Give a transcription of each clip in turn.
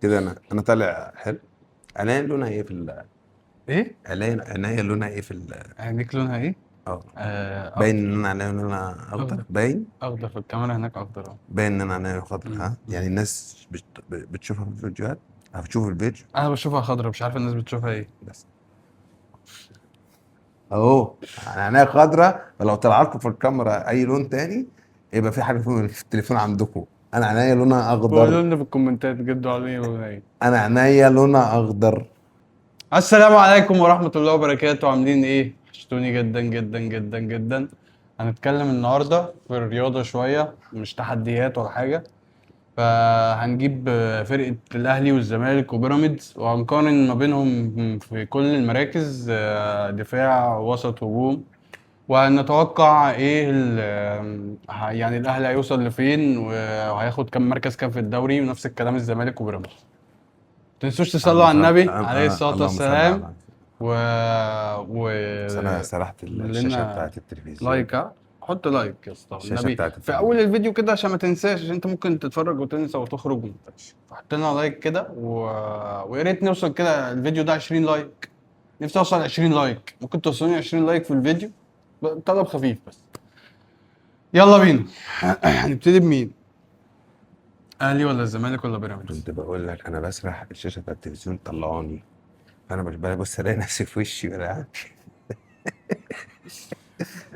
كده انا طالع حلو. عينيا لونها ايه ايه عينيا لونها ايه عينيك لونها ايه؟ اه باين اخضر. ان انا عينيا لونها اخضر، اخضر. باين. اخضر في الكاميرا هناك اخضر اهو. باين ان انا عينيا خضر، مم. ها؟ يعني مم. الناس بتشوفها في الفيديوهات، بتشوف الفيديو انا بشوفها خضرا، مش عارف الناس بتشوفها ايه. بس. اهو عينيا خضرا، ولو طلع لكم في الكاميرا اي لون تاني يبقى في حاجه في التليفون عندكم. انا عينيا لونها قولوا اخضر. لنا في الكومنتات جدوا عليه لونها ايه. انا عينيا لونها اخضر. السلام عليكم ورحمة الله وبركاته، عاملين ايه؟ وحشتوني جدا جدا جدا جدا. هنتكلم النهاردة في الرياضة شوية، مش تحديات ولا حاجة. فهنجيب فرقة الأهلي والزمالك وبيراميدز، وهنقارن ما بينهم في كل المراكز، دفاع وسط هجوم. وهنتوقع ايه يعني الأهلي هيوصل لفين وهياخد كام مركز كام في الدوري، ونفس الكلام الزمالك وبيراميدز. متنسوش تصلوا اللهم على صل النبي عليه الصلاة اللهم صل والسلام. على. و و بس انا سرحت الشاشه لنا بتاعت التلفزيون. لايك، حط لايك يا اسطى الشاشه النبي بتاعت في اول التلفزيون. الفيديو كده، عشان ما تنساش، عشان انت ممكن تتفرج وتنسى وتخرج. حط لنا لايك كده ويا ريت نوصل كده الفيديو ده 20 لايك. نفسي اوصل 20 لايك، ممكن توصلوني 20 لايك في الفيديو. طلب خفيف بس. يلا بينا. هنبتدي بمين؟ اهلي ولا الزمالك ولا بيراميدز؟ كنت بقول لك انا بسرح الشاشه بتاعت التلفزيون طلعاني. انا مش ببص الاقي نفسي في وشي ولا عارف.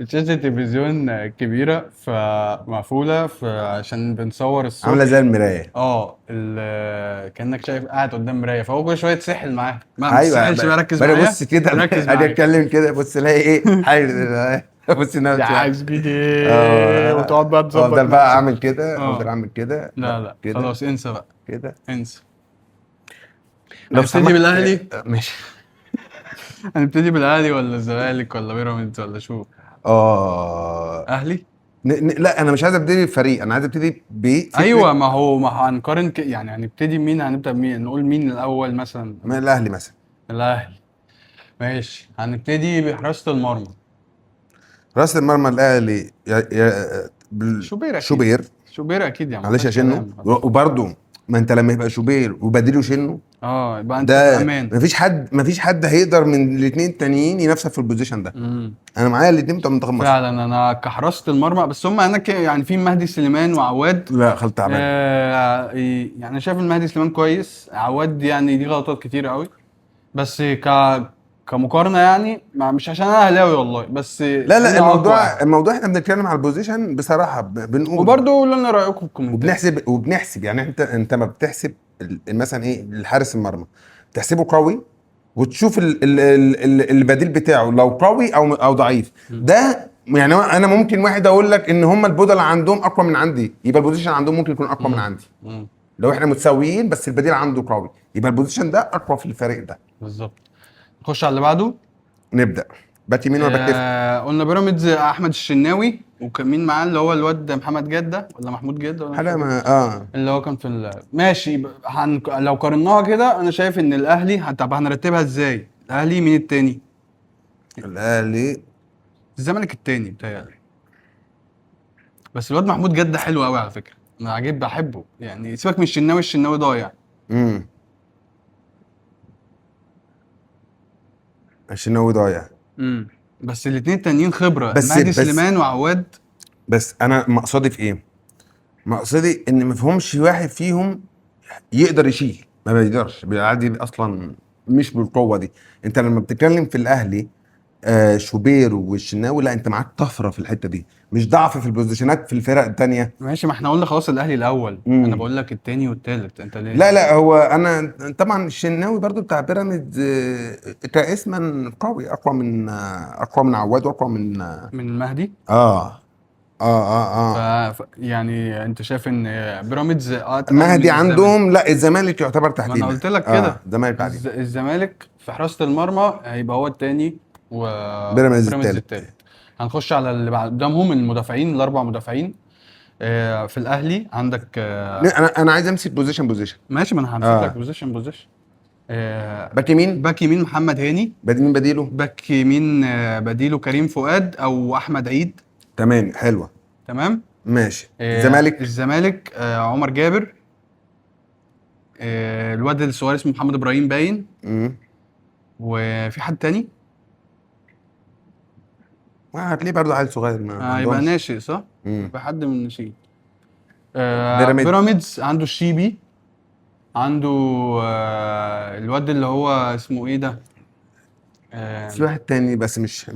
شاشة تلفزيون كبيرة فمقفولة عشان بنصور عامله زي الصبح. المرايه. كأنك شايف قاعد قدام مراية، فهو كل شوية تسحل معاه، ما ايوه تسحلش بقى، ركز باجي معايا. ابص كده ركز اجي معايا. اتكلم كده بص الاقي ايه حاجه. ابص ده نفسي بقى. عايز جديد. وتقعد اه بقى تظبط افضل بقى نفسك. اعمل كده، افضل اه. اعمل كده لا لا كده خلاص، انسى بقى. كده. انسى. لو هنبتدي سمحت بالأهلي. ماشي. هنبتدي بالأهلي ولا الزمالك ولا بيراميدز ولا شو؟ اه أهلي. لا انا مش عايز ابتدي بفريق، انا عايز ابتدي بفكره. أيوه، ما هو هنقارن يعني هنبتدي مين، هنبدأ بمين، نقول مين الأول مثلا. من الاهلي مثلا. الأهلي. ماشي، هنبتدي بحراسة المرمى. راس المرمى الاهلي شوبير أكيد. شوبير. شوبير أكيد يعني، ما معلش فيهاش يا شنو، كلام. وبرده ما انت لما يبقى شوبير وبديله شنو، يبقى أنت في ده أمان. مفيش حد هيقدر من الاثنين التانيين ينافسك في البوزيشن ده. امم. انا معايا الاثنين بتوع منتخب مصر. فعلا أنا كحراسة المرمى، بس هم هناك يعني في مهدي سليمان وعواد. لا خالد تعبان. يعني أنا شايف المهدي سليمان كويس، عواد يعني دي غلطات كتير قوي. بس كمقارنة يعني، مش عشان أنا أهلاوي والله، بس لا هنا أقوى واحد. الموضوع احنا بنتكلم على البوزيشن بصراحه، بنقول وبرضه قولوا لنا رأيكم في الكومنتات. وبنحسب يعني انت ما بتحسب مثلا ايه الحارس المرمى، بتحسبه قوي وتشوف البديل بتاعه لو قوي او ضعيف. مم. ده يعني انا ممكن واحد اقول لك ان هم البودلة عندهم اقوى من عندي، يبقى البوزيشن عندهم ممكن يكون اقوى من مم. عندي. مم. لو احنا متساويين بس البديل عنده قوي، يبقى البوزيشن ده اقوى في الفريق ده. بالظبط. نخش على اللي بعده. نبدا. باك يمين ولا باك ليفت؟ قلنا بيراميدز احمد الشناوي، وكان مين معاه اللي هو الواد محمد جده ولا محمود جده، ولا مش حاجه فاكر. ما اللي هو كان ماشي لو قارناها كده، انا شايف ان الاهلي طب هنرتبها ازاي؟ الاهلي مين التاني؟ الاهلي. الزمالك التاني بتهيألي. بس الواد محمود جده حلو قوي على فكره، انا بحبه يعني، سيبك من الشناوي، الشناوي ضايع. امم الشناوي ضايع. بس الاتنين التانيين خبره، بس المهدي بس سليمان وعواد. بس انا مقصدي في ايه؟ مقصدي ان ما فيهمش واحد فيهم يقدر يشيل، ما بيقدرش بيعدي اصلا، مش بالقوه دي. انت لما بتتكلم في الاهلي، شوبير والشناوي، لا انت معاك طفره في الحته دي، مش ضعف في البوزيشنات في الفرق التانيه. ماشي، ما احنا قلنا خلاص الاهلي الاول، انا امم بقول لك التاني والتالت، انت لا ليه؟ لا هو انا طبعا الشناوي برضو بتاع بيراميدز، كاسما قوي، اقوى من عواد، واقوى من من المهدي. اه اه. يعني انت شايف ان بيراميدز اتقل مهدي من الزمالك؟ عندهم، لا الزمالك يعتبر ما انا تحتينا. قلت لك كده. الزمالك بعدين. الزمالك في حراسة المرمى هيبقى هو التاني، بيراميدز وبيراميدز الثالث. التالت. هنخش على اللي بعد قدامهم، المدافعين الاربع مدافعين. في الاهلي عندك انا عايز امسك بوزيشن. ماشي، ما انا همسك لك اه بوزيشن. باك يمين. باك يمين محمد هاني. مين بديله؟ باك يمين بديله كريم فؤاد او احمد عيد. تمام حلوه. تمام. ماشي. الزمالك. الزمالك عمر جابر. الواد الصغير اسمه محمد ابراهيم باين. مم. وفي حد تاني ما هتلاقيه برضه عيل صغير ما يبقى عندهمش. ناشئ صح؟ مم. يبقى حد من الناشئين. بيراميدز. بيراميدز عنده الشيبي، عنده الواد اللي هو اسمه ايه ده؟ في واحد تاني بس مش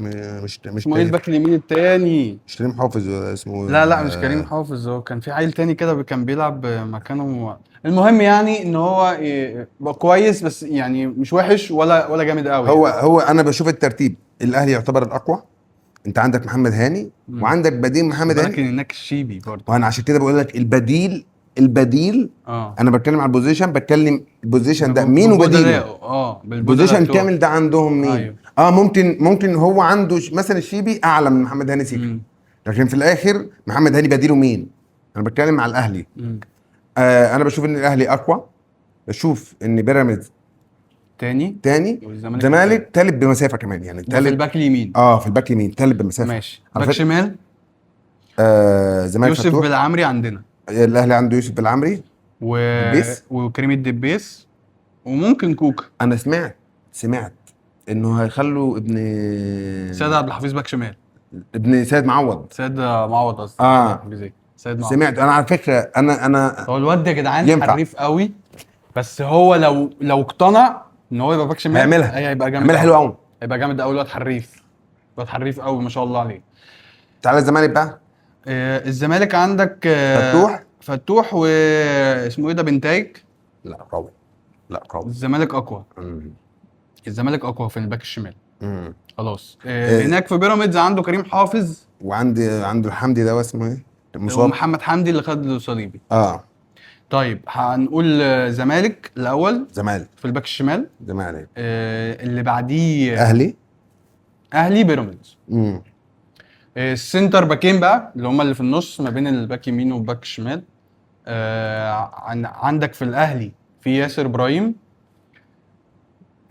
اسمه ايه الباك اليمين التاني؟ مش كريم حافظ ولا اسمه لا مش كريم حافظ، هو كان في عيل تاني كده كان بيلعب مكانه. المهم يعني ان هو بقى كويس، بس يعني مش وحش ولا جامد قوي هو انا بشوف الترتيب الاهلي يعتبر الاقوى. انت عندك محمد هاني وعندك بديل محمد بالك هاني. انك الشيبي برضه. وانا عشان كده بقول لك البديل انا بتكلم على البوزيشن، بتكلم البوزيشن ده مين وبديله. البوزيشن كامل ده عندهم مين؟ أيوه. ممكن هو عنده مثلا الشيبي اعلى من محمد هاني سيكا، لكن في الاخر محمد هاني بديله مين؟ انا بتكلم على الاهلي. انا بشوف ان الاهلي اقوى، بشوف ان بيراميدز تاني والزمالك تالت بمسافه كمان، يعني في تالت الباك اليمين. في الباك اليمين تالت بمسافه. ماشي. باك شمال زمالك يوسف فتوح. بالعمري عندنا. الاهلي عنده يوسف بالعمري الدبيس. وكريم الدبيس، وممكن كوكا. انا سمعت انه هيخلوا ابن سيد عبد الحفيظ باك شمال. ابن سيد معوض. سيد معوض قصدي. سيد معوض. سمعت انا على فكره انا هو الواد ده يا جدعان ينفع. حريف قوي، بس هو لو اقتنع ان هو يبقى باك شمال هيبقى جامد. هيعملها حلو قوي. هيبقى جامد قوي. الواد حريف قوي ما شاء الله عليه. تعالى الزمالك بقى. الزمالك عندك فتوح واسمه ايه ده بنتايج. لا قوي. الزمالك اقوى. الزمالك اقوى في الباك الشمال. خلاص. هناك في بيراميدز عنده كريم حافظ، عنده الحمدي ده اسمه ايه؟ ومحمد حمدي اللي خد له صليبي. طيب هنقول زمالك الاول. زمالك في الباك الشمال. زمالك. اللي بعديه اهلي بيراميدز. السنتر باكين بقى اللي هم اللي في النص ما بين الباك يمين والباك الشمال. عندك في الاهلي في ياسر ابراهيم،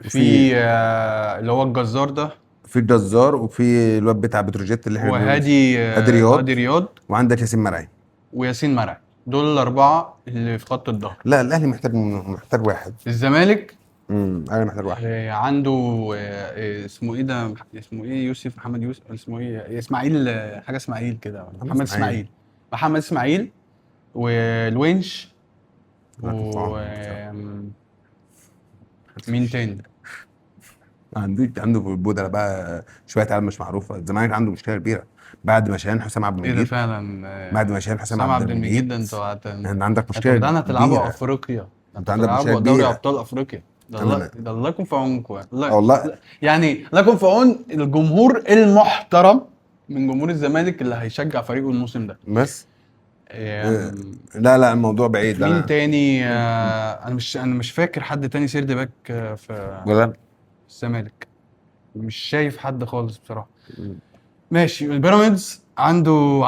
في اللي هو الجزار ده، في الجزار، وفي الواد بتاع بتروجيت اللي احنا هادي رياض، وعندك وياسين مرعي. دول الاربعه اللي في خط الظهر. لا الاهلي محتاج واحد. الزمالك الاهلي محتاج واحد. عنده اسمه ايه ده؟ اسمه ايه؟ محمد يوسف. اسمه ايه؟ اسماعيل حاجه اسماعيل كده. محمد اسماعيل والونش مين تاني؟ عنده في البودره بقى شويه عيال مش معروفه. الزمالك عنده مشكله كبيره بعد ما شاهين حسام عبد المجيد. ايه ده فعلا. بعد ما شاهين حسام عبد المجيد انتوا عندك مشكله كبيره. هتلعبوا افريقيا. انت عندك مشكله كبيره. دوري ابطال افريقيا. ده الله يكون في عونكم والله. يعني الله يكون في عون الجمهور المحترم من جمهور الزمالك اللي هيشجع فريقه الموسم ده. بس لا الموضوع بعيد. مين تاني؟ انا مش فاكر حد تاني سيرد باك في الزمالك. مش شايف حد خالص بصراحه. ماشي. البيراميدز عنده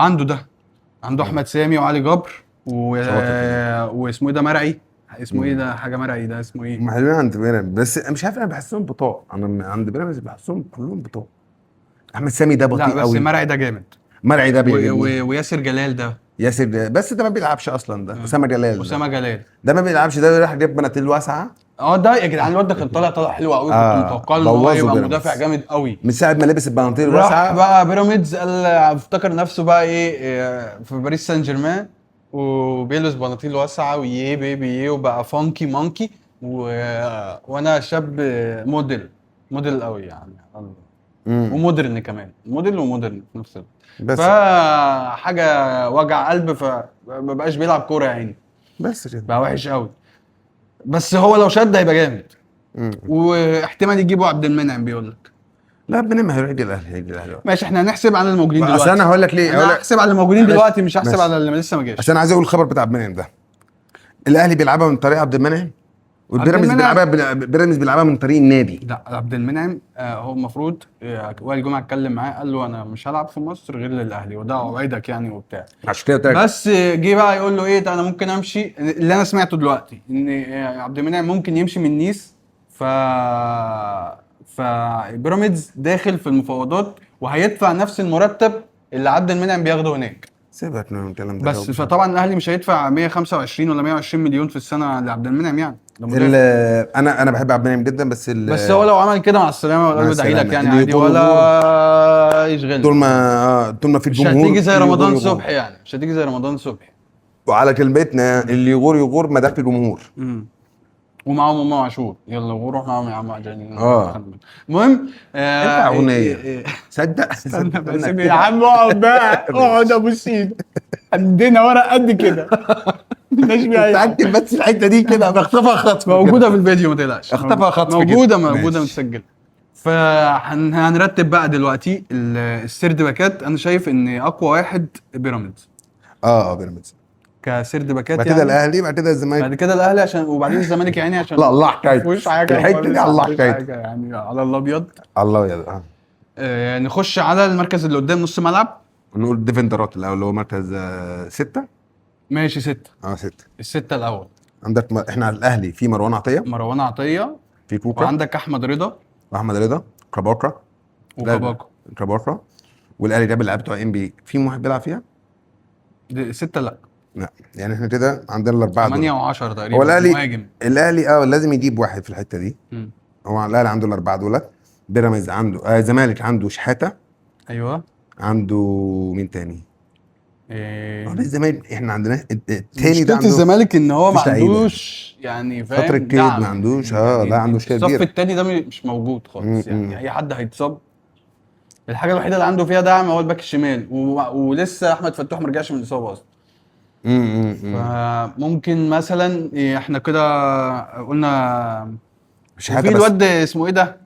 احمد سامي وعلي جبر واسمه ايه ده مرعي. اسمه ايه ده؟ حاجه مرعي ده اسمه ايه؟ محلوين عند بيراميدز، بس مش عارف انا بحسهم بطاء. انا عند بيراميدز بحسهم كلهم بطاء. احمد سامي ده بطيء قوي. لا بس مرعي ده جامد. مرعي ده وياسر جلال ده. بس ده ما بيلعبش اصلا. ده اسامه جلال ده ما بيلعبش. ده راح جاب بناطيل واسعه. ده يا جدعان الواد ده كان طالع حلو قوي. كنت متوقع ان هو يبقى مدافع جامد قوي من ساعه ما لبس البناطيل الواسعه. راح بقى بيراميدز افتكر نفسه بقى في باريس سان جيرمان، وبيلبس بناطيل واسعه ويه وبقى فانكي مانكي وانا شاب موديل قوي يعني. ومودرن كمان. ومودرن في نفس الوقت. فحاجه وجع قلب، فما بقاش بيلعب كوره يا عيني. بس كده بقى وحش قوي. بس هو لو شد هيبقى جامد. واحتمال يجيبوا عبد المنعم بيقول لك. لا عبد المنعم هيجي الاهلي. ماشي احنا هنحسب على الموجودين دلوقتي. اصل انا هقول لك ليه. انا هحسب على الموجودين دلوقتي، مش هحسب على اللي لسه ما جاش. عشان عايز اقول الخبر بتاع عبد المنعم ده. الاهلي بيلعبها من طريق عبد المنعم، والبيراميدز بيلعبها من طريق النادي. لا عبد المنعم هو المفروض وائل جمعه اتكلم معاه قال له انا مش هلعب في مصر غير للاهلي، وده اوعدك يعني وبتاع. عشان كده بس جه بقى يقول له ايه ده انا ممكن امشي. اللي انا سمعته دلوقتي ان عبد المنعم ممكن يمشي من نيس. فبيراميدز داخل في المفاوضات وهيدفع نفس المرتب اللي عبد المنعم بياخده هناك. سيبك من الكلام ده. بس فطبعا الاهلي مش هيدفع 125 ولا 120 مليون في السنه لعبد المنعم يعني، ده مدافع. انا بحب عبد المنعم جدا، بس هو لو عمل كده مع السلامه والقلب دعي لك السلامة. يعني اللي عادي، يغور ولا يشغلني طول ما في مش الجمهور هتيجي زي اللي يغور رمضان يغور. صبحي يعني، مش هتيجي زي رمضان صبحي. وعلى كلمتنا اللي يغور يغور ما دام في جمهور. ومعاهم امام عاشور، يلا وروح معاهم يا عم عشان اه المهم انت اغنيه صدق استنى بس استنى يا عم اقعد بقى، اقعد ابو سيد، عندنا ورق قد كده مالناش بيها اي حاجه. تأكد بس الحته دي كده بخطفها خطف موجوده في الفيديو ما تقلقش، اختفى خطف كده. موجوده ماشي. متسجله. فهنرتب بقى دلوقتي السيرد باكات. انا شايف ان اقوى واحد بيراميدز بيراميدز. كسيرد باكات بعد يعني. كده الاهلي، بعد كده بعد الزمالك. كده الاهلي عشان، وبعدين الزمالك يعني عشان لا الله حكايته مفيش حاجه الحته دي، الله مفيش حكايته. حاجه يعني على الابيض. الله يا نخش على المركز اللي قدام نص ملعب. نقول ديفندرات الاول اللي هو مركز 6. ماشي 6. 6. الستة الأول عندك احنا على الاهلي في مروان عطيه، مروان عطية، في كوكا، وعندك أحمد رضا واحمد رضا، كاباكا. وكاباكو. كاباكا. والاهلي جاب اللعيبه بتوع ام بي، في واحد بيلعب فيها؟ ستة لأ، لا يعني احنا كده عندنا الاربعه 8 دول. و10 تقريبا. هو الاهلي مهاجم. لازم يجيب واحد في الحته دي. مم. هو الاهلي عنده الاربعه دولت. بيراميدز عنده الزمالك عنده شحاته، أيوه. عنده مين تاني؟ إيه... الزمالك احنا عندنا التاني ده مشكلة عنده الزمالك إن هو ما مفيش لعيبة. عندوش يعني فاهم فترة كيد دعم. ما عندوش يعني لا عنده مشكله الصف كبيره. التاني ده مش موجود خالص يعني. مم. أي حد هيتصاب. الحاجة الوحيدة اللي عنده فيها دعم هو الباك الشمال، ولسه أحمد فتوح مرجعش من الإصابة أصلا. فممكن مثلا احنا كده قلنا. شحاته وفي بس. الواد اسمه ايه ده،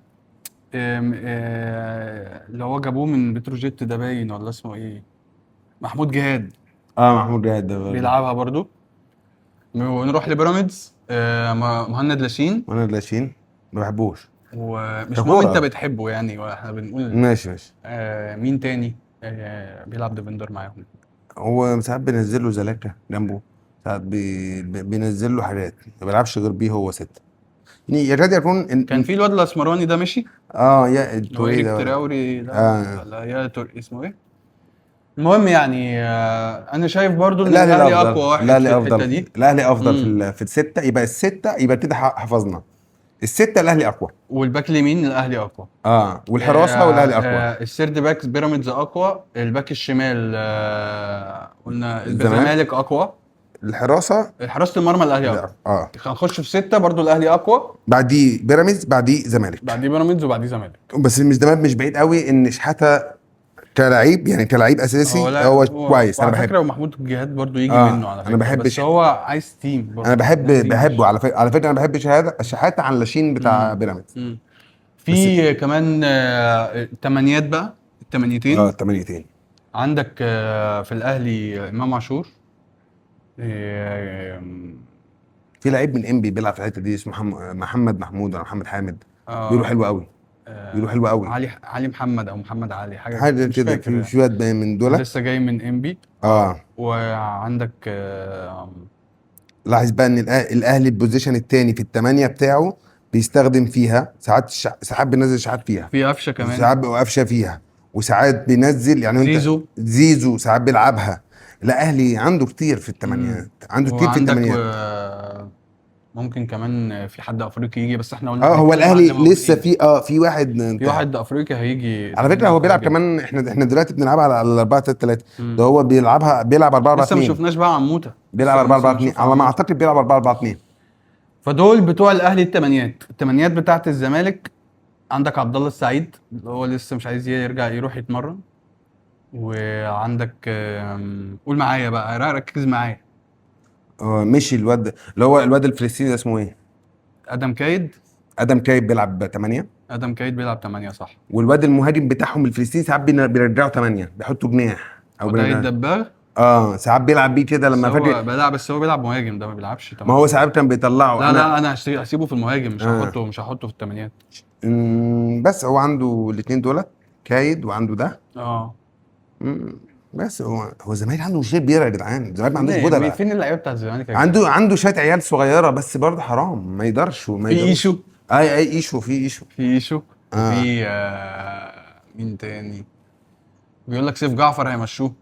اللي هو جابوه من بتروجيت ده باين ولا اسمه ايه، محمود جهاد. محمود جهاد ده بيلعبها برضو. ونروح لبيراميدز. مهند لاشين. وانا لاشين ما بحبوش ومش ده مهم كورة. انت بتحبه يعني، واحنا بنقول ماشي. مين تاني بيلعب ديفندر معاهم. هو ساعات بينزل له زلاكا جنبه، ساعات بينزل له حاجات ما بيلعبش غير بيه هو 6. يعني يكاد يكون كان في الواد الاسمراني ده مشي، يا اللي هو التوري ايريك ده تراوري ده آه. ولا يا اسمه ايه. المهم يعني انا شايف برضو ان الاهلي الاهلي الافضل، اقوى واحد الاهلي في الحته افضل، دي. الاهلي افضل مم. في السته. يبقى السته يبقى كده حفظنا السته. الاهلي اقوى. والباك اليمين الاهلي اقوى. والحراسه والاهلي اقوى. السيرد باك بيراميدز اقوى. الباك الشمال قلنا الزمالك. الزمالك اقوى. الحراسه حراسه المرمى الاهلي اقوى. هنخش في 6 برضو الاهلي اقوى. بعديه بيراميدز، بعديه زمالك، بعديه بيراميدز وبعديه زمالك. بس مش زمان مش بعيد قوي ان شحاته كلاعب، يعني كلاعب اساسي هو كويس. انا على بحب فكره ومحمود الجهاد برضو يجي منه على فكره. انا بحب بس هو عايز تيم برضو. انا بحبه على فكره انا بحب شحاته عن لاشين بتاع بيراميدز. في كمان التمانيات بقى، التمانيتين. التمانيتين. عندك في الاهلي امام عاشور. في لعيب من انبي بيلعب في الحته دي اسمه محمد محمود ولا محمد حامد. بيقولوا حلو قوي. بيقولوا حلو قوي. علي محمد او محمد علي حاجه مش كده. فاكر في واد من دول لسه جاي من انبي. وعندك لاحظ بقى ان الاهلي البوزيشن الثاني في الثمانيه بتاعه بيستخدم فيها ساعات بينزل شحات فيها، في قفشه كمان، ساعات قفشه فيها، وساعات بينزل يعني زيزو ساعات بيلعبها. الاهلي عنده كتير في الثمانيات، عنده كتير في الثمانيات. ممكن كمان في حد افريقي يجي، بس احنا قلنا هو الاهلي لسه في واحد افريقي هيجي على فكره. هو بيلعب كمان، احنا دلوقتي بنلعبها على 4-3-3. ده هو بيلعب 4-4-2. لسه ما شفناش بقى عموته بيلعب 4-4-2 على ما اعتقد، بيلعب 4-4-2. فدول بتوع الاهلي الثمانيات بتاعت الزمالك. عندك عبد الله السعيد اللي هو لسه مش عايز يرجع يروح يتمرن. وعندك قول معايا بقى، ركز معايا. مشي الواد اللي هو الواد الفلسطيني ده اسمه ايه؟ ادم كايد بيلعب 8. ادم كايد بيلعب 8 صح. والواد المهاجم بتاعهم الفلسطيني ساعات بيرجعوا 8، بيحطوا جناح او الدباغ. ساعات بيلعب بيه كده لما فاكر. بس هو بيلعب مهاجم، ده ما بيلعبش 8. ما هو ساعات كان بيطلعه. لا انا هسيبه في المهاجم، مش هحطه في الثمانيات. بس هو عنده الاثنين دول كايد وعنده ده. بس هو الزمالك عنده مشكله كبيره يا جدعان. الزمالك ما عندوش بدلاء. فين اللعيبه بتاع الزمالك؟ عنده شويه عيال صغيره بس برضه حرام ما يقدرش. في ايشو. في ايشو. في مين تاني؟ بيقول لك سيف جعفر هيمشوه.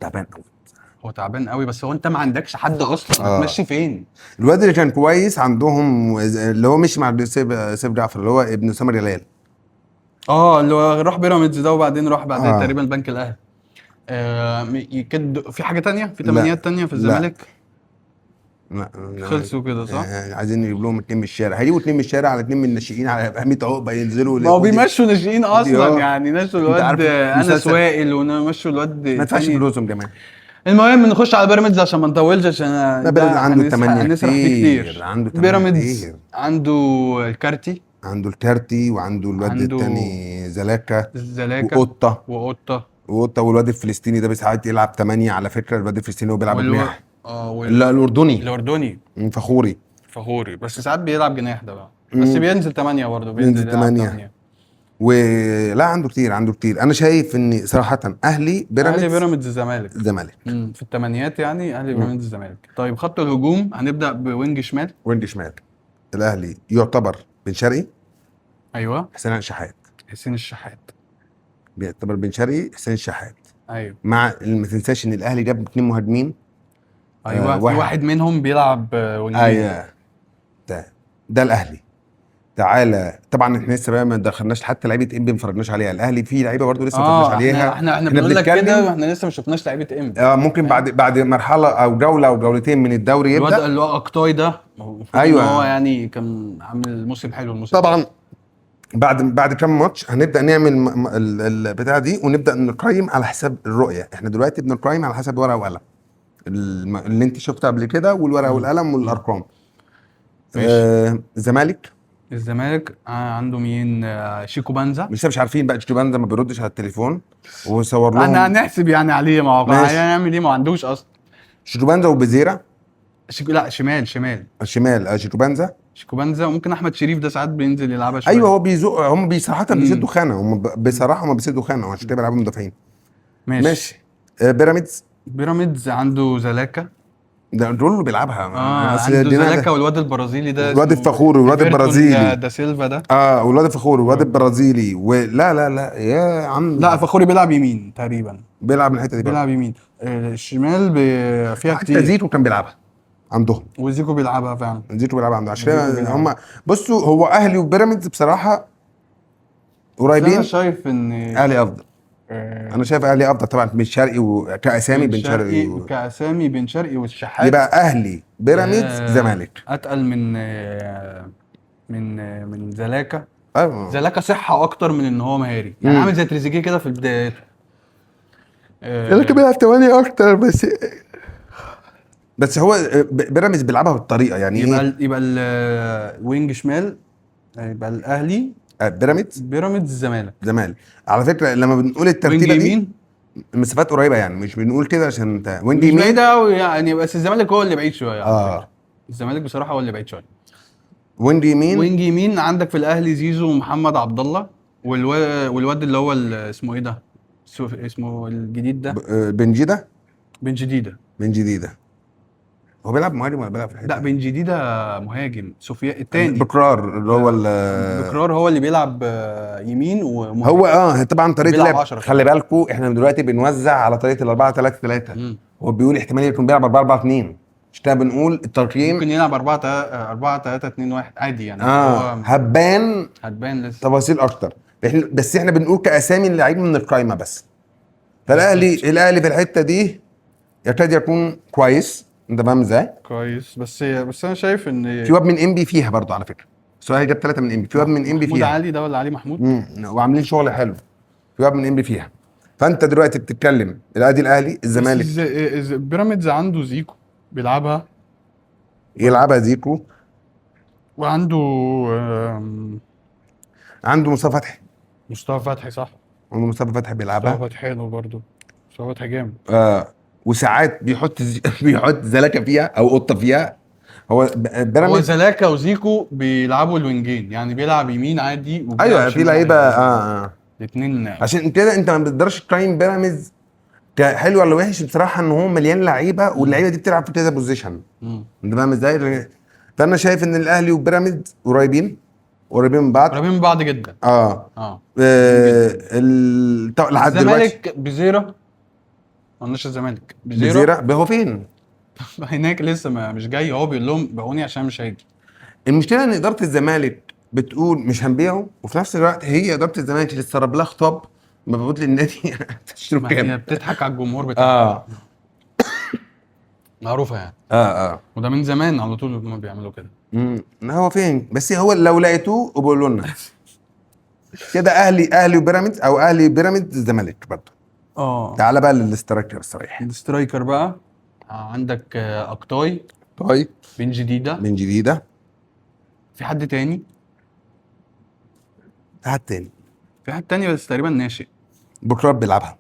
تعبان قوي. هو تعبان قوي، بس هو انت ما عندكش حد اصلا هتمشي فين؟ الواد اللي كان كويس عندهم اللي هو مشي مع سيف جعفر اللي هو ابن سامر جلال. اللي هو راح بيراميدز ده، وبعدين راح بعد اه تقريبا البنك الاهلي. في حاجه تانية، في لا تمنيات تانية في لا الزمالك؟ لا خلصوا كده صح؟ عايزين يجيب لهم اتنين من الشارع، هيجيبوا اتنين من الشارع على اتنين من الناشئين على 100 عقبه ينزلوا ما هو بيمشوا ناشئين اصلا، اه يعني مشوا انت عارف الواد انس مسلسل وائل ومشوا الواد ما يدفعش التاني. فلوسهم كمان. المهم نخش على بيراميدز عشان ما نطولش، عشان لا ده بيراميدز عنده 8 هنسرح فيه كتير، كتير. عنده 8 بيراميدز كتير. عنده الكارتي، عنده الكارتي وعنده الواد عنده التاني زلاكا الزلاكا وقطه. وقطة وقطه والواد الفلسطيني ده ساعات يلعب 8 على فكره، الواد الفلسطيني هو بيلعب والو جناح. اه لا الاردني الاردني فخوري. فخوري، بس ساعات بيلعب جناح ده بقى، بس بينزل 8 برضه، بينزل بينزل يلعب 8 8. ولا عنده كتير، عنده كتير. انا شايف ان صراحه اهلي اهلي بيراميدز بيراميدز الزمالك. الزمالك. في الثمانينات يعني اهلي بيراميدز الزمالك. طيب خط الهجوم هنبدأ بوينج شمال. وينج شمال الاهلي يعتبر بن شرقي ايوه، حسين الشحات. حسين الشحات. بيعتبر بن شرقي حسين الشحات. ايوه مع ما تنساش ان الاهلي جاب اتنين مهاجمين. ايوه، في واحد منهم بيلعب وينجين. ايوه ده الاهلي. تعالى طبعا احنا لسه بقى ما دخلناش حتى لعيبه انبي ما اتفرجناش عليها، الاهلي فيه لعيبه برضه لسه ما اتفرجناش احنا عليها. احنا بنقول لك كده بنتكلم واحنا لسه ما شفناش لعيبه امتى. ممكن بعد مرحله او جوله او جولتين من الدوري الواد يبدا. اللي هو اكتاي ده المفروض ان ايوه هو يعني كان عامل موسم حلو الموسم طبعا. بعد كام ماتش هنبدا نعمل البتاع دي ونبدا نقيم على حساب الرؤيه. احنا دلوقتي بنقيم على حسب ورقه وقلم، اللي انت شفته قبل كده والورقه والقلم والارقام. ماشي. الزمالك الزمالك عنده مين؟ شيكو بانزا. لسه مش عارفين بقى، شيكابالا ده ما بيردش على التليفون وصور احنا لهم. هنحسب يعني عليه، ما هو ماشي. هنعمل ايه؟ ما عندوش اصلا. شيكابالا وبزيرة. لا، شمال. الشمال شيكابالا. شيكو بانزا، وممكن احمد شريف ده ساعات بينزل يلعبها شويه. ايوه هو بيزق، هم صراحه بيسدوا خانه، هم بصراحه هم بيسدوا خانه عشان كده بيلعبوا مدافعين. ماشي. بيراميدز. بيراميدز عنده زلاكا. ده دول اللي بيلعبها أصل عنده دينا زلاكا ده. والواد البرازيلي ده والواد اسمه الفخوري والواد إيفرتون البرازيلي. دا سيلفا ده. والواد الفخوري والواد البرازيلي ولا لا لا يا عم. لا، فخوري بيلعب يمين تقريبا. بيلعب من الحته دي برضه. بيلعب يمين. الشمال فيها حتى كتير. زيتو كان بيلعبها عندهم. وزيكو بيلعبها فعلا. زيتو بيلعبها عندهم عشان زيكو كده بيلعبها. هم. بصوا هو اهلي وبيراميدز بصراحه بس انا قريبين. شايف ان اهلي افضل. انا شايف اهلي افضل طبعا بن شرقي وكاسامي بن شرقي كاسامي بن شرقي والشحات. يبقى اهلي بيراميدز زمالك. اتقل من زلاكا. ايوه زلاكا صحه اكتر من ان هو مهاري، يعني عامل زي تريزيجيه كده في بدايته. زمالك بيلعب 8 اكتر بس هو بيراميدز بيلعبها بالطريقه يعني يبقى الوينج شمال يبقى الاهلي بيراميدز زمالك. على فكره لما بنقول الترتيبه وينج دي يمين المسافات قريبه، يعني مش بنقول كده عشان انت وينج مش يمين. بعيدة قوي يعني، بس الزمالك هو اللي بعيد شويه على فكره. الزمالك بصراحه هو اللي بعيد شويه. وينج يمين. وينج يمين عندك في الاهلي زيزو ومحمد عبد الله والواد اللي هو اسمه ايه ده؟ اسمه الجديد ده بن جديده. بن جديده. هو بيلعب مهاجم ولا بيلعب في الحته؟ لا، بن جديده مهاجم. سفيان التاني بكرار اللي هو بكرار هو اللي بيلعب يمين ومهاجم. هو طبعا طريقه بيلعب اللعب. 10 خلي بالكم احنا دلوقتي بنوزع على طريقه ال 4 3 3. هو بيقول احتمال يكون بيلعب 4 4 2 عشان كده بنقول الترقيم ممكن يلعب 4 3 2 1 عادي يعني. هو هتبان لسه تفاصيل اكتر. بس احنا بنقول كاسامي اللعيبه من القايمه بس. فالاهلي في الحته دي يكاد يكون كويس. انت فاهم ازاي؟ كويس. بس انا شايف ان في واد من انبي فيها برضو على فكره. السؤال جاب 3 من انبي. في واد من انبي فيها. محمود علي ده ولا علي محمود؟ وعاملين شغل حلو. في واد من انبي فيها. فانت دلوقتي بتتكلم الاهلي الزمالك. بيراميدز عنده زيكو بيلعبها. يلعبها زيكو. وعنده عنده مصطفى فتحي صح. عنده مصطفى فتحي بيلعبها. مصطفى فتحي حلو برضه. مصطفى فتحي جامد. وساعات بيحط زلكه فيها او قطه فيها. هو هو زلاكا وزيكو بيلعبوا الوينجين، يعني بيلعب يمين عادي ايوه في لعيبه الاثنين. عشان كده انت ما بتقدرش تقيم بيراميدز حلو ولا وحش بصراحه، ان هو مليان لعيبه واللعيبه دي بتلعب في كذا بوزيشن. انت فاهم ازاي؟ فانا شايف ان الاهلي وبيراميدز قريبين من بعض جدا. لحد دلوقتي الزمالك بزيرة ما قلناش الزمالك. بزيرة هو فين؟ هناك لسه ما مش جاي، هو بيقول لهم باعوني عشان مش هيجي. المشكله ان اداره الزمالك بتقول مش هنبيعه، وفي نفس الوقت هي اداره الزمالك اللي اتسرب لها خطاب مبعوث للنادي تشتروا ما هي كام. بتضحك على الجمهور بتاعها. اه معروفه يعني. اه وده من زمان على طول هم بيعملوا كده. هو فين؟ بس هو لو لقيتوه قولوا لنا كده. اهلي وبيراميدز، او اهلي بيراميدز الزمالك برضه. تعالى بقى للاسترايكر الصريح. السترايكر بقى عندك اكتاي، طيب بن جديده. من جديده. في حد تاني؟ حد تاني في حد تاني بس تقريبا ناشئ. بكره بيلعبها.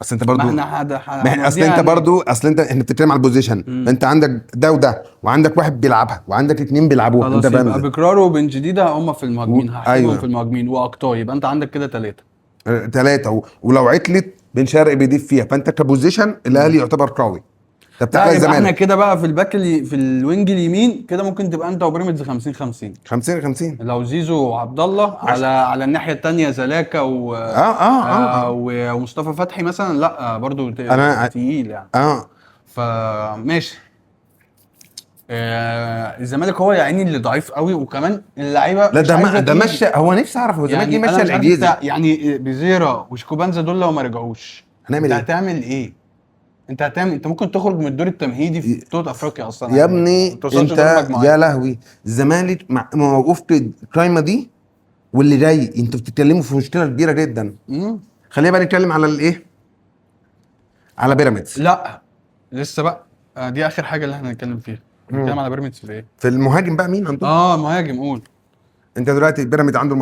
بس انت ما برضو احنا اصل انت برضو احنا بتتكلم على البوزيشن. انت عندك ده وده، وعندك واحد بيلعبها وعندك اتنين بيلعبوها. انت خلاص يبقى فاهم بكرار وبن جديده هم في المهاجمين، هحسبهم أيوة. في المهاجمين، واكتاي يبقى انت عندك كده 3. ثلاثه ولو عطلت بن شرقي بيضيف فيها، فانت كبوزيشن الاهلي يعتبر قوي. طب تعالى يبقى احنا الزمالك كده بقى في الباك في الوينج اليمين كده ممكن تبقى انت وبيراميدز 50 50. 50 لو زيزو وعبد الله على الناحيه الثانيه زلاكا ومصطفى فتحي مثلا، لا برضو أنا تقيل يعني. اه فماشي. الزمالك هو يا عيني اللي ضعيف قوي، وكمان اللعيبه لا مش عايزه ده تيجي. مشى. هو نفسي اعرف هو الزمالك يعني مشى انا مش عارف العجيزي. يعني بيزيرا وشيكوبانزا دول لو ما رجعوش هنعمل انت ايه؟ هتعمل ايه؟ انت ممكن تخرج من الدور التمهيدي في بطوله افريقيا اصلا يا يعني. ابني ما توصلش انت دور المجموعات. يا لهوي، الزمالك موقوف في القايمه دي، واللي جاي انتوا بتتكلموا في مشكله كبيره جدا. خلينا بقى نتكلم على الايه، على بيراميدز. لا لسه بقى. دي اخر حاجه اللي احنا هنتكلم فيها. هنتكلم على بيراميدز في ايه؟ في المهاجم بقى مين عندهم؟ مهاجم قول. انت دلوقتي بيراميدز عنده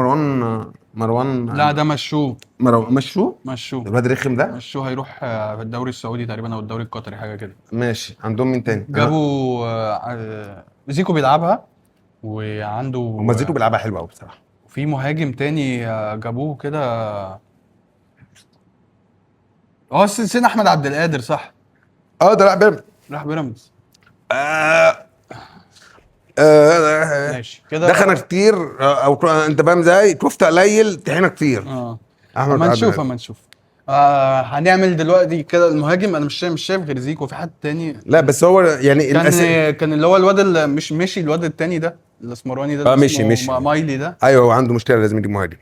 مروان لا ده مشوه. مشوه الواد الرخم ده. مشوه هيروح في الدوري السعودي تقريبا او الدوري القطري حاجه كده. ماشي. عندهم مين تاني؟ جابوا زيكو بيلعبها، وعنده هم زيتو بيلعبها حلوه قوي بصراحه. في مهاجم تاني جابوه كده. سين احمد عبد القادر صح. ده لا بيراميدز. راح بيراميدز. ماشي كده. دخل كتير او انت فاهم ازاي، كفته قليل طحينه كتير. احمد اما نشوف هنعمل دلوقتي كده المهاجم. انا مش شايف غير زيكو. في حد تاني؟ لا بس هو يعني كان اللي هو الواد اللي مش مشي، الواد التاني ده الاسمراني ده مشي مايلي ده. ايوه هو عنده مشكله، لازم يجيب مهاجم.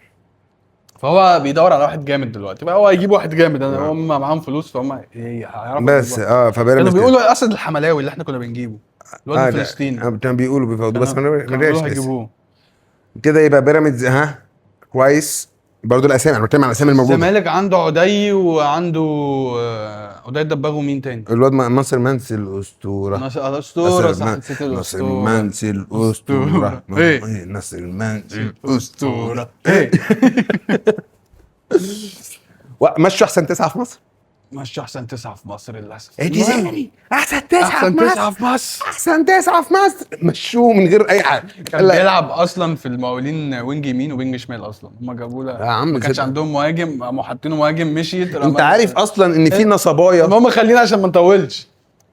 فهو بيدور على واحد جامد دلوقتي بقى. هو هيجيب واحد جامد. هم معاهم فلوس فهم هيعرفوا. بس فبيراميدز كانوا بيقولوا اسد الحملاوي اللي احنا كنا بنجيبه، الواد الفلسطيني. كانوا بيقولوا بيفاوضوا بس ما رجعش هيجيبوه كده. يبقى بيراميدز كويس برضه. الاسامي انا بتكلم على الاسامي الموجوده. الزمالك عنده عدي، وعنده عدي دباغ. ومين تاني؟ الواد ناصر منسي الاسطوره. الاسطوره صح، نسيت الاسطوره. ناصر منسي الاسطوره. ناصر منسي الاسطوره. مشوا احسن 9 في مصر. مش احسن 9 في مصر للاسف. احسن 9 في مصر. احسن 9 في مصر مشوه من غير اي حاجه. كان بيلعب اصلا في المقاولين وينج يمين وينج شمال اصلا. هم جابوا له ما كانش عندهم مهاجم، قاموا حاطينه مهاجم مشيت. انت عارف اصلا ان في نصبايا. المهم خلينا عشان ما نطولش.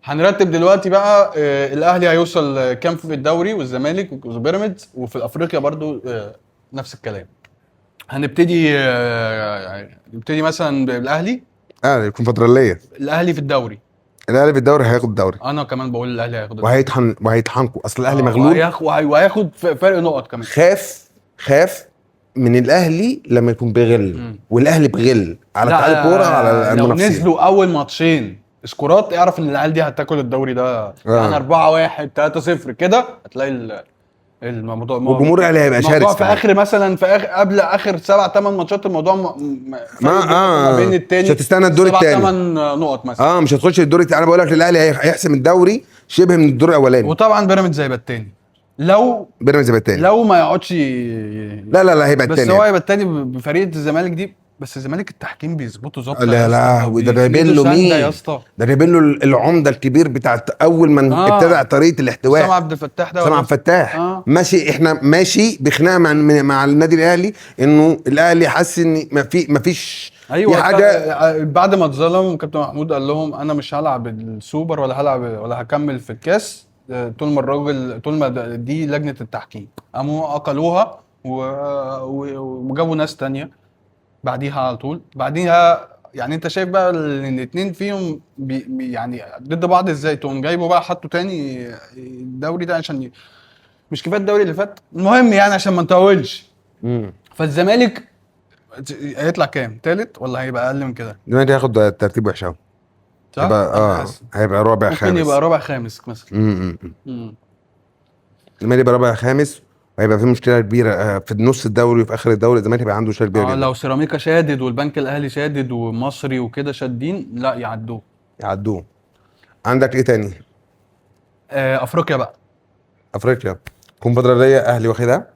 هنرتب دلوقتي بقى. الاهلي هيوصل كام في الدوري، والزمالك وبيراميدز، وفي افريقيا برضو نفس الكلام. هنبتدي مثلا بالاهلي. الكونفدراليه. الاهلي في الدوري. الاهلي في الدوري هياخد الدوري. انا كمان بقول الاهلي هياخد الدوري. وهيطحنكوا. اصل الاهلي مغلوب. وهياخد فرق نقط كمان. خاف من الاهلي لما يكون بيغل. والاهلي بغل على اتحاد الكوره على المنافسين. لو نزلوا اول ماتشين سكورات اعرف ان العيال دي هتاكل الدوري ده. يعني 4-1 3-0 كده هتلاقي الموضوع. وجمهور الاهلي هيبقى شارك في اخر مثلا قبل اخر 7-8 ماتشات الموضوع ما بين التاني. مش هتستنى الدور الثاني. 7-8 نقط مثلا. مش هتخش الدور الثاني. انا بقول لك الاهلي هيحسم الدوري شبه من الدور الاولاني. وطبعا بيراميدز هيبقى الثاني. لو ما يقعدش لا هيبقى الثاني. بس هو هيبقى الثاني بفريق الزمالك دي. بس الزمالك التحكيم بيظبطوا ظبطه. لا وده جايبين له مين يا اسطى؟ ده جايبين له العمده الكبير بتاع اول من ابتدع طريقه الاحتواء. سامع عبد الفتاح ده. سامع عبد الفتاح. ماشي. احنا ماشي بخناقه مع النادي الاهلي انه الاهلي حاسس ان ما فيش حاجه. بعد ما اتظلم كابتن محمود قال لهم انا مش هلعب السوبر ولا هكمل في الكاس طول ما دي لجنه التحكيم. قاموا اقلوها وجابوا ناس تانية بعديها على طول. بعديها يعني انت شايف بقى ان الاتنين فيهم يعني ضد بعض ازاي؟ تقوم جايبه بقى حطه تاني الدوري ده عشان مش كفايه الدوري اللي فات؟ المهم يعني عشان ما نطولش، فالزمالك هيطلع كام؟ تالت ولا هيبقى اقل من كده؟ دلوقتي هياخد ترتيب وحش قوي. صح؟ هيبقى انا حاسس هيبقى رابع ممكن خامس. يبقى رابع خامس مثلا. امم مم. الزمالك يبقى رابع خامس، وهيبقى في مشكله كبيره في نص الدوري وفي اخر الدوري. الزمالك هيبقى عنده مشكله كبيره جدا. لو سيراميكا شادد والبنك الاهلي شادد ومصري وكده شادين، لا يعدوه. يعدوه. عندك ايه تاني؟ افريقيا بقى. افريقيا كونفدراليه اهلي واخدها.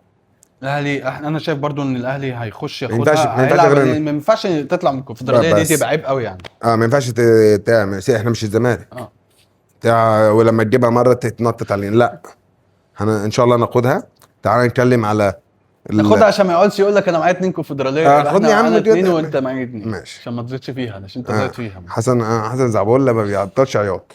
الاهلي انا شايف برضو ان الاهلي هيخش ما ينفعش ياخدها، غير هيلعب. ما ينفعش تطلع من الكونفدراليه دي، بس تبقى عيب قوي يعني. ما ينفعش تعمل احنا مش الزمالك اه ولما تجيبها مره تتنطط علينا، لا. ان شاء الله ناخدها. تعال نتكلم على ناخدها عشان ما يقعدش يقول لك انا معايا 2 كونفدراليه، يبقى خدني يا احنا عم معانا 2 كده. وانت معاك 2. ماشي. عشان ما تزيدش فيها، عشان انت زايد فيها. حسن زعبولة ما بيعطلش عياط.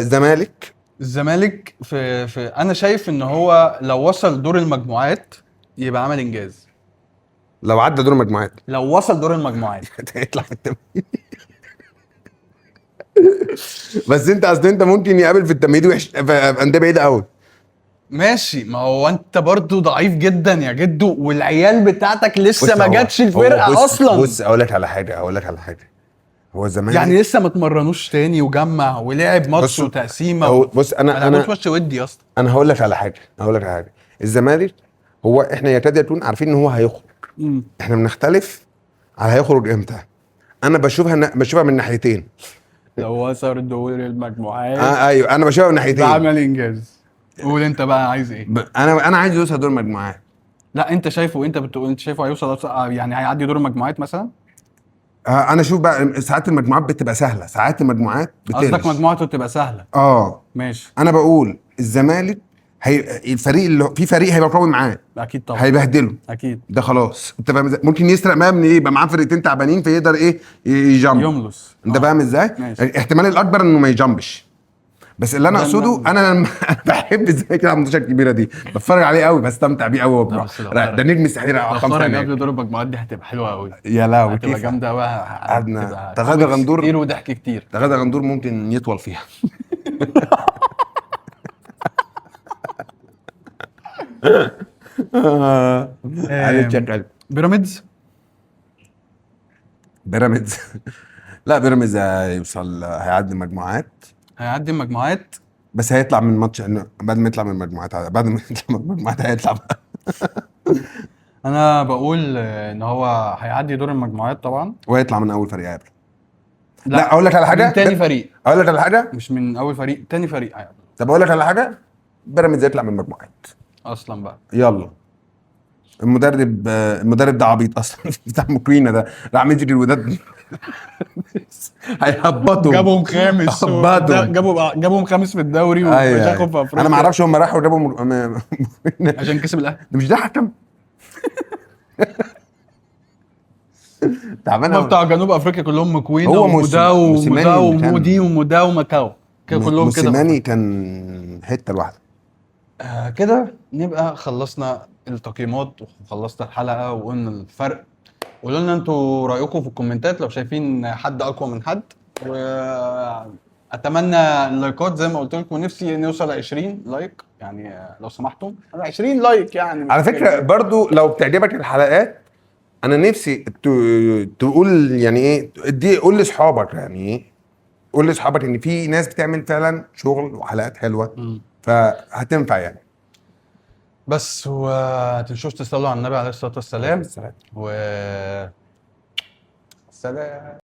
زمالك. الزمالك في انا شايف ان هو لو وصل دور المجموعات يبقى عمل انجاز. لو عدى دور المجموعات لو وصل دور المجموعات هيطلع في التمهيد. بس انت ممكن يقابل في التمهيد وحش في انديه بعيده قوي. ماشي، ما هو انت برضو ضعيف جدا يا جدو، والعيال بتاعتك لسه ما جاتش الفرقه اصلا. بص اقول لك على حاجه. هو الزمالك يعني لسه ما اتمرنوش تاني وجمع ولعب ماتش وتقسيمه بص ما لعبوش ماتش ودي اصلا. انا هقول لك على حاجه. الزمالك هو احنا يكاد يكون عارفين ان هو هيخرج. احنا بنختلف على هيخرج امتى. انا بشوفها من ناحيتين. لو وصل دور المجموعات ايوه انا بشوفها من ناحيتين. ده عمل انجاز. قول انت بقى عايز ايه؟ انا عايز يوصل دور المجموعات. لا انت شايفه، انت بتقول انت شايفه هيوصل يعني هيعدي دور المجموعات مثلا؟ انا اشوف بقى ساعات المجموعات بتبقى سهله، ساعات المجموعات قصدك بتقلش. مجموعته تبقى سهله. ماشي. انا بقول الزمالك الفريق اللي في فريق هيبقى قوي معاه، اكيد طبعا هيبهدله. اكيد. ده خلاص انت فاهم ازاي؟ ممكن يسرق بقى من ايه، يبقى معاه فرقتين تعبانين فيقدر ايه يجامب. يملص. انت فاهم ازاي؟ الاحتمال الاكبر انه ما يجامبش. بس اللي انا اقصده انا لما بحب الزمالك يلعب الماتشات الكبيره دي، بتفرج عليه قوي، بستمتع بيه قوي. ده نجم الساحلي رقم خمسه قبل دور المجموعات دي هتبقى حلوه قوي. يا لهوي هتبقى كيف جامده قوي. قعدنا تغادى غندور كتير وضحك كتير. تغادى غندور ممكن يطول فيها. بيراميدز. لا بيراميدز هيوصل، هيعدي المجموعات. هيعدي المجموعات بس هيطلع من ماتش بعد ما يطلع من المجموعات. هيطلع بقى. انا بقول ان هو هيعدي دور المجموعات طبعا، وهيطلع من اول فريق هيقابله. لا اقول لك على حاجه، من تاني فريق. اقول لك على حاجه، مش من اول فريق، تاني فريق هيقابله. طب اقول لك على حاجه، بيراميدز هيطلع من المجموعات اصلا بقى. يلا. المدرب ده عبيط اصلا. بتاع مكوينه ده راح يجري الوداد. هيهبطوا. جابهم خامس جابهم خامس في الدوري وفشخوا في افريقيا. انا ما اعرفش هم راحوا جابوا عشان كسب الاهلي. مش ده حكم. تعبان قوي. بتاع جنوب افريقيا كلهم مكوينه هو ومودي ومكاو كلهم كده. موسيماني كان حته لوحده. كده نبقى خلصنا التقييمات وخلصنا الحلقه وقلنا الفرق. قولوا لنا انتوا رايكم في الكومنتات لو شايفين حد اقوى من حد، واتمنى اللايكات زي ما قلت لكم. نفسي نوصل 20 لايك يعني لو سمحتم. 20 لايك يعني. على فكره برضو لو بتعجبك الحلقات انا نفسي تقول يعني ايه، قول لاصحابك يعني ايه، قول لاصحابك ان في ناس بتعمل فعلا شغل وحلقات حلوه فهتنفع يعني. بس ومتنسوش تصلوا على النبي عليه الصلاه والسلام. سلام.